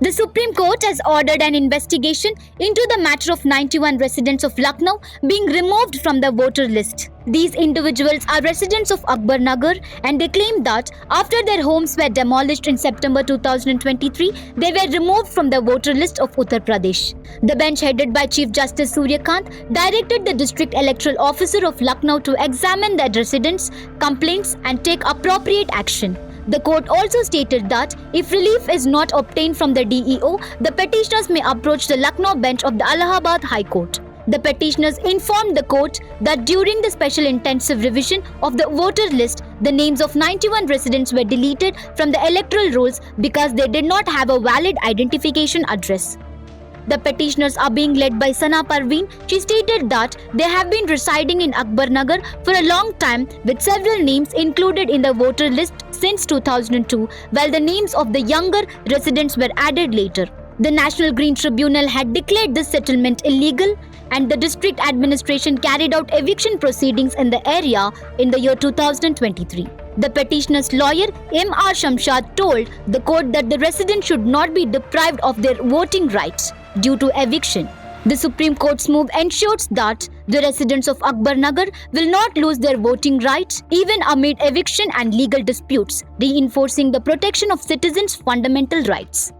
The Supreme Court has ordered an investigation into the matter of 91 residents of Lucknow being removed from the voter list. These individuals are residents of Akbar Nagar, and they claim that after their homes were demolished in September 2023, they were removed from the voter list of Uttar Pradesh. The bench headed by Chief Justice Suryakant directed the District Electoral Officer of Lucknow to examine the residents' complaints and take appropriate action. The court also stated that if relief is not obtained from the DEO, the petitioners may approach the Lucknow bench of the Allahabad High Court. The petitioners informed the court that during the special intensive revision of the voter list, the names of 91 residents were deleted from the electoral rolls because they did not have a valid identification address. The petitioners are being led by Sana Parveen. She stated that they have been residing in Akbar Nagar for a long time, with several names included in the voter list since 2002, while the names of the younger residents were added later. The National Green Tribunal had declared this settlement illegal, and the district administration carried out eviction proceedings in the area in the year 2023. The petitioner's lawyer, M.R. Shamshad, told the court that the residents should not be deprived of their voting rights due to eviction. The Supreme Court's move ensures that the residents of Akbar Nagar will not lose their voting rights even amid eviction and legal disputes, reinforcing the protection of citizens' fundamental rights.